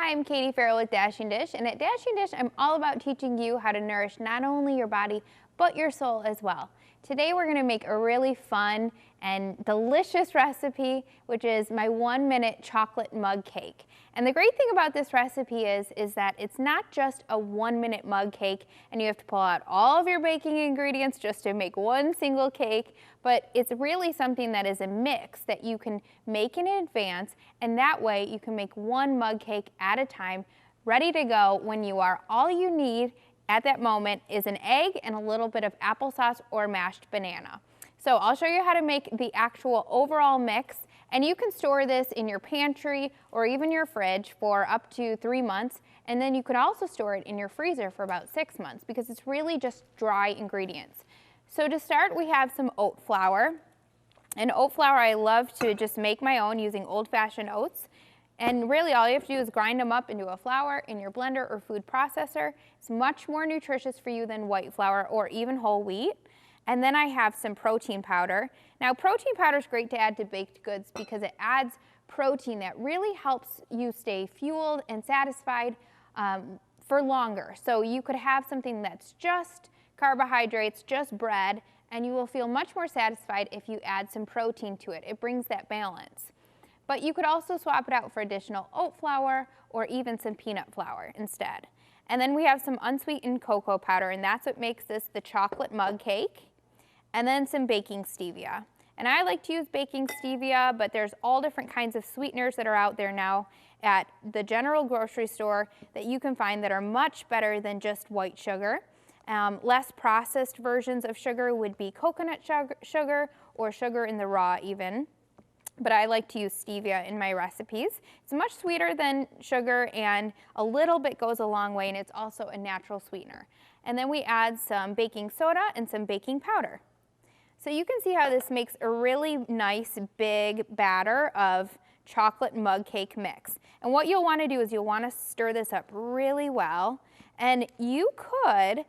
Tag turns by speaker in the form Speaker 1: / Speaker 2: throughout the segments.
Speaker 1: Hi, I'm Katie Farrell with Dashing Dish, and at Dashing Dish, I'm all about teaching you how to nourish not only your body, but your soul as well. Today, we're gonna make a really fun and delicious recipe, which is my 1-minute chocolate mug cake. And the great thing about this recipe is that it's not just a 1-minute mug cake and you have to pull out all of your baking ingredients just to make one single cake, but it's really something that is a mix that you can make in advance, and that way you can make one mug cake at a time, ready to go when you are. All you need at that moment is an egg and a little bit of applesauce or mashed banana. So I'll show you how to make the actual overall mix, and you can store this in your pantry or even your fridge for up to 3 months, and then you could also store it in your freezer for about 6 months because it's really just dry ingredients. So to start, we have some oat flour, and oat flour I love to just make my own using old-fashioned oats. And really all you have to do is grind them up into a flour in your blender or food processor. It's much more nutritious for you than white flour or even whole wheat. And then I have some protein powder. Now protein powder is great to add to baked goods because it adds protein that really helps you stay fueled and satisfied for longer. So you could have something that's just carbohydrates, just bread, and you will feel much more satisfied if you add some protein to it. It brings that balance. But you could also swap it out for additional oat flour or even some peanut flour instead. And then we have some unsweetened cocoa powder, and that's what makes this the chocolate mug cake. And then some baking stevia. And I like to use baking stevia, but there's all different kinds of sweeteners that are out there now at the general grocery store that you can find that are much better than just white sugar. Less processed versions of sugar would be coconut sugar or sugar in the raw even. But I like to use stevia in my recipes. It's much sweeter than sugar, and a little bit goes a long way, and it's also a natural sweetener. And then we add some baking soda and some baking powder. So you can see how this makes a really nice big batter of chocolate mug cake mix. And what you'll want to do is you'll want to stir this up really well, and you could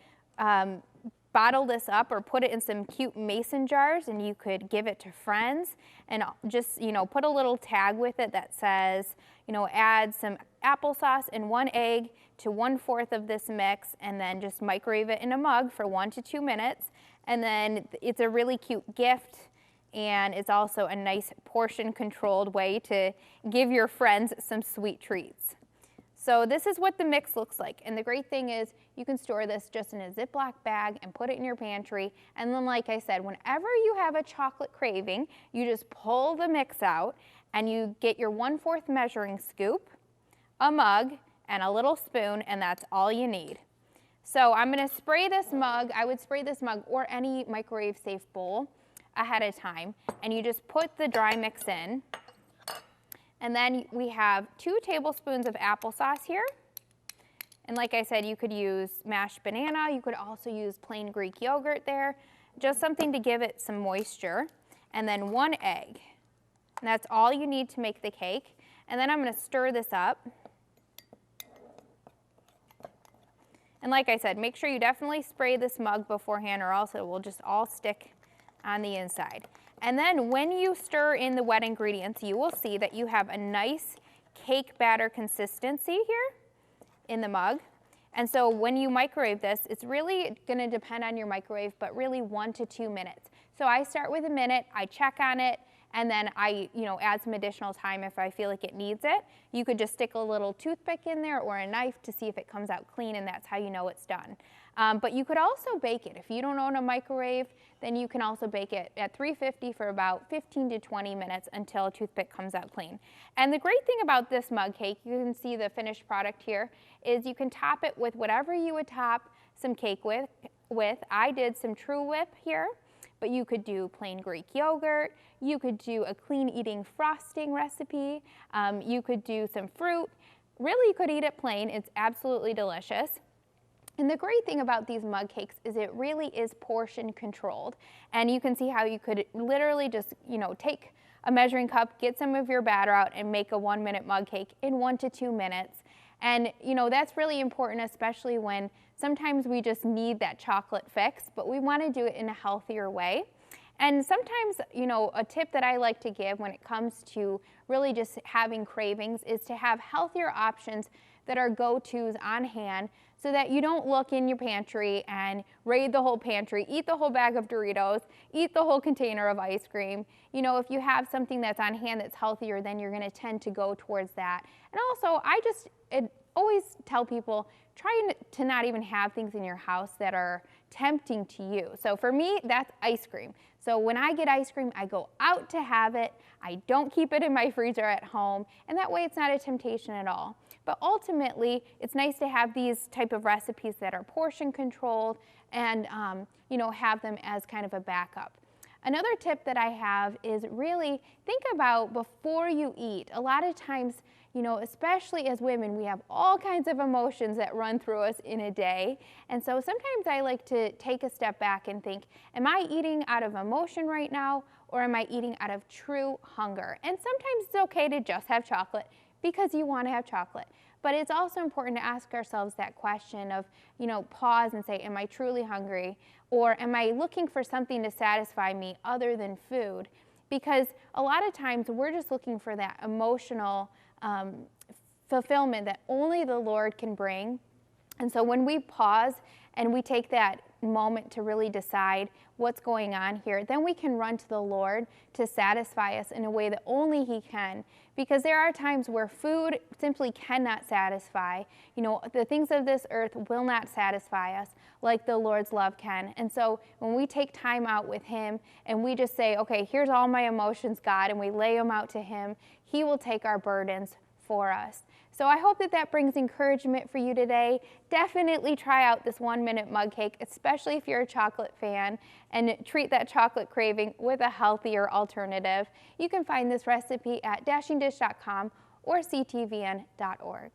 Speaker 1: bottle this up or put it in some cute mason jars, and you could give it to friends and just, put a little tag with it that says, add some applesauce and 1 egg to 1/4 of this mix, and then just microwave it in a mug for 1 to 2 minutes. And then it's a really cute gift, and it's also a nice portion controlled way to give your friends some sweet treats. So this is what the mix looks like, and the great thing is you can store this just in a Ziploc bag and put it in your pantry, and then like I said, whenever you have a chocolate craving, you just pull the mix out and you get your 1/4 measuring scoop, a mug, and a little spoon, and that's all you need. So I'm gonna spray this mug. I would spray this mug or any microwave safe bowl ahead of time, and you just put the dry mix in. And then we have 2 tablespoons of applesauce here. And like I said, you could use mashed banana. You could also use plain Greek yogurt there, just something to give it some moisture. And then 1 egg. And that's all you need to make the cake. And then I'm gonna stir this up. And like I said, make sure you definitely spray this mug beforehand, or else it will just all stick on the inside. And then when you stir in the wet ingredients, you will see that you have a nice cake batter consistency here in the mug. And so when you microwave this, it's really gonna depend on your microwave, but really 1 to 2 minutes. So I start with a minute, I check on it, and then I add some additional time if I feel like it needs it. You could just stick a little toothpick in there or a knife to see if it comes out clean, and that's how you know it's done. But you could also bake it. If you don't own a microwave, then you can also bake it at 350 for about 15 to 20 minutes until a toothpick comes out clean. And the great thing about this mug cake, you can see the finished product here, is you can top it with whatever you would top some cake with. I did some True Whip here, but you could do plain Greek yogurt, you could do a clean eating frosting recipe, you could do some fruit. Really, you could eat it plain. It's absolutely delicious. And the great thing about these mug cakes is it really is portion controlled. And you can see how you could literally just, take a measuring cup, get some of your batter out, and make a 1-minute mug cake in 1 to 2 minutes. And that's really important, especially when sometimes we just need that chocolate fix, but we want to do it in a healthier way. And sometimes, a tip that I like to give when it comes to really just having cravings is to have healthier options that are go-tos on hand so that you don't look in your pantry and raid the whole pantry, eat the whole bag of Doritos, eat the whole container of ice cream. If you have something that's on hand that's healthier, then you're gonna tend to go towards that. And also, always tell people, try to not even have things in your house that are tempting to you. So for me, that's ice cream. So when I get ice cream, I go out to have it. I don't keep it in my freezer at home, and that way it's not a temptation at all. But ultimately, it's nice to have these type of recipes that are portion controlled and have them as kind of a backup. Another tip that I have is really think about before you eat. A lot of times, especially as women, we have all kinds of emotions that run through us in a day. And so sometimes I like to take a step back and think, am I eating out of emotion right now, or am I eating out of true hunger? And sometimes it's okay to just have chocolate because you want to have chocolate. But it's also important to ask ourselves that question of, pause and say, am I truly hungry? Or am I looking for something to satisfy me other than food? Because a lot of times we're just looking for that emotional fulfillment that only the Lord can bring. And so when we pause and we take that moment to really decide what's going on here, then we can run to the Lord to satisfy us in a way that only He can. Because there are times where food simply cannot satisfy. The things of this earth will not satisfy us like the Lord's love can. And so when we take time out with Him and we just say, okay, here's all my emotions, God, and we lay them out to Him, He will take our burdens for us. So I hope that brings encouragement for you today. Definitely try out this 1-minute mug cake, especially if you're a chocolate fan, and treat that chocolate craving with a healthier alternative. You can find this recipe at dashingdish.com or ctvn.org.